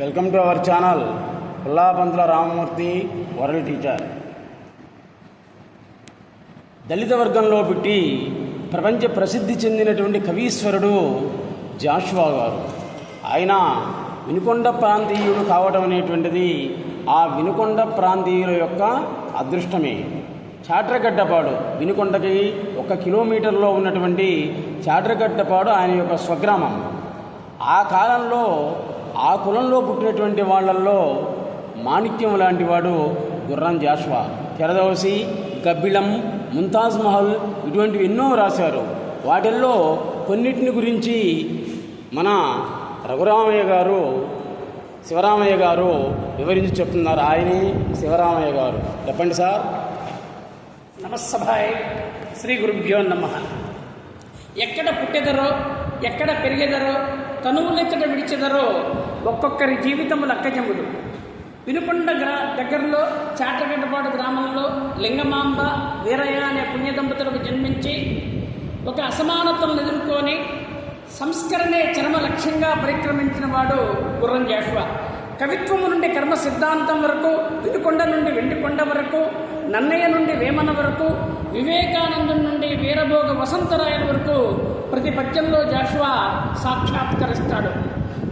Welcome to our channel Pullapantula Ramamurthy world teacher. దళిత వర్గంలో పుట్టి ప్రపంచ ప్రసిద్ధి చెందినటువంటి కవీశ్వరుడు జాషువా గారు. ఆయన వినుకొండ ప్రాంతీయుడు కావడం అనేటువంటిది ఆ వినుకొండ ప్రాంతీయుల యొక్క అదృష్టమే. చాట్రగడ్డపాడు వినుకొండకి 1 కిలోమీటర్లో ఉన్నటువంటి చాట్రగడ్డపాడు ఆయన యొక్క స్వగ్రామం. ఆ కాలంలో ఆ కులంలో పుట్టినటువంటి వాళ్ళల్లో మాణిక్యం లాంటి వాడు గుర్రం జాషువా. తెరదోసి, గబ్బిలం, ముంతాజ్ మహల్ ఇటువంటివి ఎన్నో రాశారు. వాటిల్లో కొన్నిటిని గురించి మన రఘురామయ్య గారు, శివరామయ్య గారు వివరించి చెప్తున్నారు. ఆయనే శివరామయ్య గారు. చెప్పండి సార్. నమస్సభాయ్. శ్రీ గురుభ్యో నమః. ఎక్కడ పుట్టెదరో, ఎక్కడ పెరిగెదరో, తనువులెచ్చట విడిచెదరో ఒక్కొక్కరి జీవితము లక్కజముడు. వినుకొండ దగ్గరలో చాటగడ్డపాడు గ్రామంలో లింగమాంబ, వీరయ్య అనే పుణ్య దంపతులకు జన్మించి ఒక అసమానతలను ఎదుర్కొని సంస్కరణే చరమ లక్ష్యంగా పరిక్రమించిన వాడు గుర్రం జాషువా. కవిత్వము నుండి కర్మ సిద్ధాంతం వరకు, వినుకొండ నుండి వెండికొండ వరకు, నన్నయ్య నుండి వేమన వరకు, వివేకానందం నుండి వీరభోగ వసంతరాయల వరకు ప్రతి పద్యంలో జాషువా సాక్షాత్కరిస్తాడు.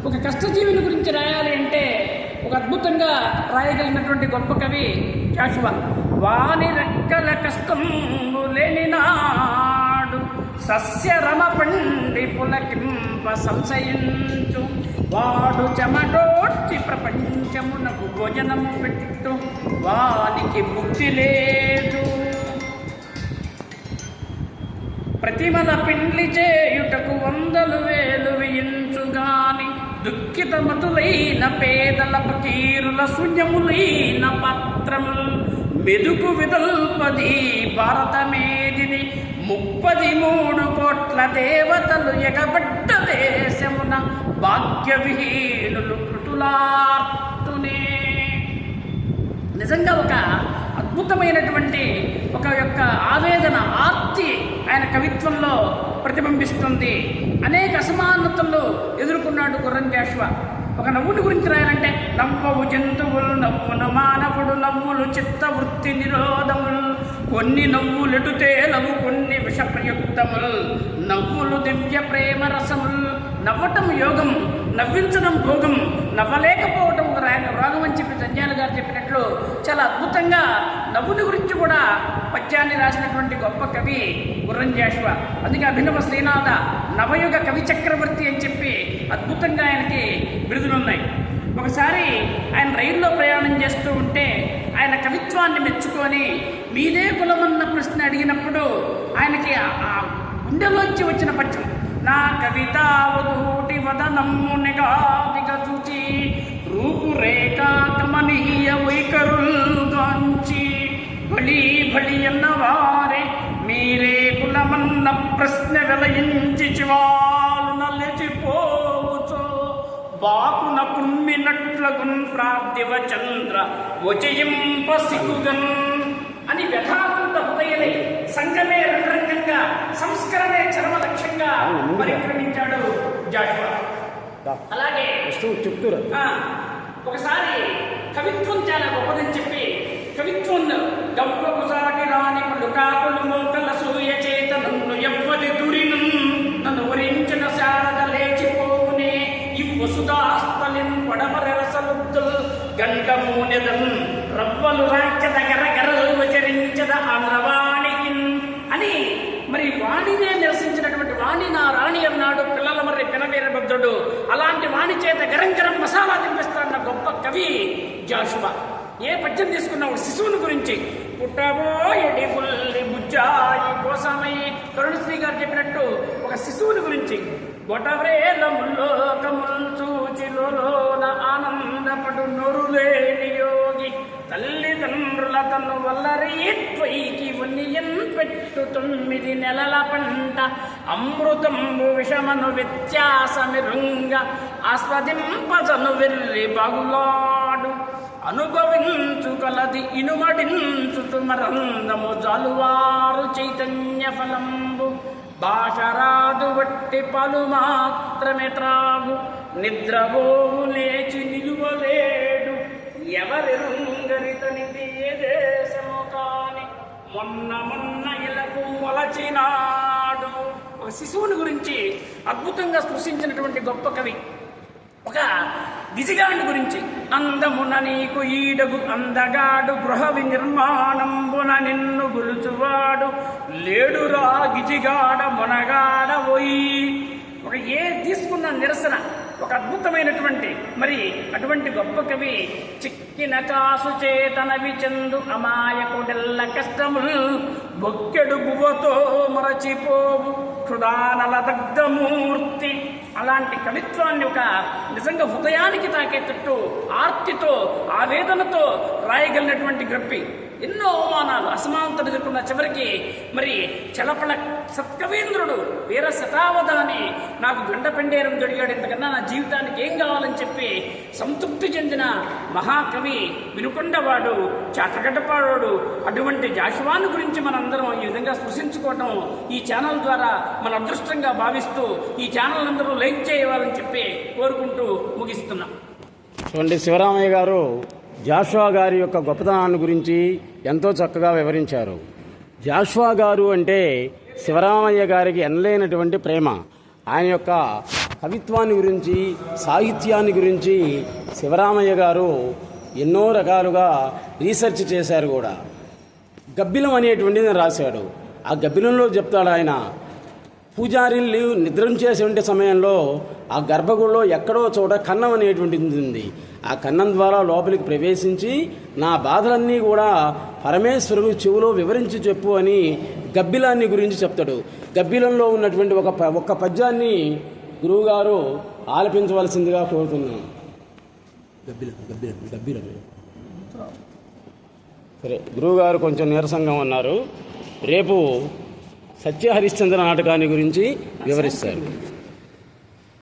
ఒక కష్టజీవిని గురించి రాయాలి అంటే ఒక అద్భుతంగా రాయగలిగినటువంటి గొప్ప కవి జాషువా. వాని రెక్కల కష్టము లేని నాడు సస్యరమ పండి పులకింప సంశయించు వాడు చెమటోడ్చి ప్రపంచమునకు భోజనము పెట్టు వానికి ముక్తి లేదు. ప్రతిమల పిండ్లి చేయుటకు 100,000 వేయించుగాని దుఃఖితమతులైన పేదల పకీరుల శూన్యములైన పాత్రములు మెదుకు విదల్పది భారతమేదిని 33 కోట్ల దేవతలు ఎగబడ్డ దేశమున భాగ్యవిహీనులు కృటులార్తునే. నిజంగా ఒక అద్భుతమైనటువంటి ఒక యొక్క ఆవేదన, ఆర్తి ఆయన కవిత్వంలో ప్రతిబింబిస్తుంది. అనేక అసమానతలు ఎదుర్కొన్నాడు గుర్రం జాషువా. ఒక నవ్వుని గురించి రాయాలంటే నవ్వవు జంతువులు, నవ్వును మానవుడు, నవ్వులు చిత్తవృత్తి నిరోధములు, కొన్ని నవ్వులెటు తేలవు, కొన్ని విషప్రయుక్తములు, నవ్వులు దివ్య ప్రేమ రసములు. నవ్వటం యోగం, నవ్వించడం భోగం, నవ్వలేకపోవటం రోగం అని చెప్పి జంధ్యాల గారు చెప్పినట్లు చాలా అద్భుతంగా నవ్వుని గురించి కూడా పద్యాన్ని రాసినటువంటి గొప్ప కవి గుర్రం జాషువా. అందుకే అభినవ శ్రీనాథ నవయుగ కవి చక్రవర్తి అని చెప్పి అద్భుతంగా ఆయనకి బిరుదులున్నాయి. ఒకసారి ఆయన రైల్లో ప్రయాణం చేస్తూ ఉంటే ఆయన కవిత్వాన్ని మెచ్చుకొని మీదే కులమన్న ప్రశ్న అడిగినప్పుడు ఆయనకి ఆ గుండెలోంచి వచ్చిన పద్యం నా కవితావధూటి వదనమ్ము నిగాదిగా చూచి రూపురేఖ కమనీయ వైఖరుల్గాంచి బలి బలి అన్నవారే మీరే కులమన్న ప్రశ్న వెలయించి చివాలున లేచిపోవచ్చో బాకున కుమ్మినట్లగున్ ప్రాప్తివ చంద్ర వచయింప సిగ్గుగన్ అని వ్యథాకృత హృదయలై సంఘమే రంగంగా సంస్కరణే చరమ లక్ష్యంగా పరిక్రమించాడు జాషువా. అలాగే చెప్తురు ఒకసారి కవిత్వం చాలా గొప్పదని చెప్పి కవిత్వం గవ్వకు సాటి రాని పలుకాకులు మోకల సూయ చేత నన్ను ఎవ్వది దురిను నన్ను వరించిన శారద లేచిపోవునే ఇవ్వు సుధాస్తలిన్ పడమర రసలుద్దుల్ గంగమూనెదన్ రవ్వలు రాంచద గరగరలు వచరించద అమరవాణికి అని మరి వాణినే నిరసించినటువంటి వాణి నా రాణి అన్నాడు పిల్లల మర్రి పినవీరభద్రుడు. అలాంటి వాణి చేత గరంగరం మసాలా తినిపిస్తాన్న గొప్ప కవి జాషువా. ఏ పద్యం తీసుకున్నావు శిశువుని గురించి పుట్టబోయడి పుల్లి బుజ్జాయి కోసమై కరుణశ్రీ గారు చెప్పినట్టు ఒక శిశువుని గురించి బొటవ్రేలముల్లోకముల్ చూచిలోన ఆనందపడు నొరులేని యోగి తల్లిదండ్రుల తను వల్లరీత్వైకి ఉన్నియన్ పెట్టు 9 నెలల పంట అమృతంబు విషమను వ్యత్యాసమిరుంగ ఆస్వాదింపజను వెర్రి బాగులాడు అనుభవించు కలది ఇనుమడించు మరందము జాలువారు చైతన్య ఫలంబు భాషరాదు వట్టి పలు మాత్రమే త్రాగు నిద్రపోవు లేచి నిలువలేడు ఎవరెరుంగరితనిది ఏ దేశము కాని మొన్న ఇలకు మొలచినాడు. ఒక శిశువుని గురించి అద్భుతంగా సృష్టించినటువంటి గొప్ప కవి. ఒక గిజిగాండు గురించి అందమున నీకు ఈడగు అందగాడు గృహ నిర్మాణంబున నిన్ను గులుచువాడు లేడురా గిజిగాడ మొనగాడ పోయి. ఒక ఏ తీసుకున్న నిరసన ఒక అద్భుతమైనటువంటి మరి అటువంటి గొప్ప కవి. చిక్కిన కాసు చేతనవి చందు అమాయకుడెల్ల కష్టముల్ బొక్కెడు బువ్వతో మరచిపోవు క్షుదానల దగ్ధమూర్తి. అలాంటి కవిత్వాన్ని ఒక నిజంగా హృదయానికి తాకేటట్టు ఆర్తితో ఆవేదనతో రాయగలిగినటువంటి గ్రప్పి. ఎన్నో అవమానాలు అసమానతలు ఎదుర్కొన్న చివరికి మరి చలపల సత్కవీంద్రుడు వీర శతావధాని నాకు గండ పెండేరం దొడిగాడు, ఇంతకన్నా నా జీవితానికి ఏం కావాలని చెప్పి సంతృప్తి చెందిన మహాకవి వినుకొండవాడు, చాటగడ్డపాడు. అటువంటి జాషువాను గురించి మనందరం ఈ విధంగా స్పృశించుకోవటం ఈ ఛానల్ ద్వారా మన అదృష్టంగా భావిస్తూ ఈ ఛానల్ అందరూ లైక్ చేయవాలని చెప్పి కోరుకుంటూ ముగిస్తున్నాం. చూడండి, శివరామయ్య గారు జాషువా గారి యొక్క గొప్పతనాన్ని గురించి ఎంతో చక్కగా వివరించారు. జాషువా గారు అంటే శివరామయ్య గారికి ఎనలేనటువంటి ప్రేమ. ఆయన యొక్క కవిత్వాన్ని గురించి సాహిత్యాన్ని గురించి శివరామయ్య గారు ఎన్నో రకాలుగా రీసెర్చ్ చేశారు కూడా. గబ్బిలం అనేటువంటిది రాశాడు. ఆ గబ్బిలంలో చెప్తాడు ఆయన, పూజారిల్లు నిద్రించేసే సమయంలో ఆ గర్భగుడిలో ఎక్కడో చోట కన్నం అనేటువంటిది ఉంది. ఆ కన్నం ద్వారా లోపలికి ప్రవేశించి నా బాధలన్నీ కూడా పరమేశ్వరుడు చెవులో వివరించి చెప్పు అని గబ్బిలాన్ని గురించి చెప్తాడు. గబ్బిలంలో ఉన్నటువంటి ఒక పద్యాన్ని గురువుగారు ఆలపించవలసిందిగా కోరుతున్నాను. గబ్బిలం సరే, గురువుగారు కొంచెం నీరసంగా ఉన్నారు. రేపు సత్య హరిశ్చంద్ర నాటకాన్ని గురించి వివరిస్తారు.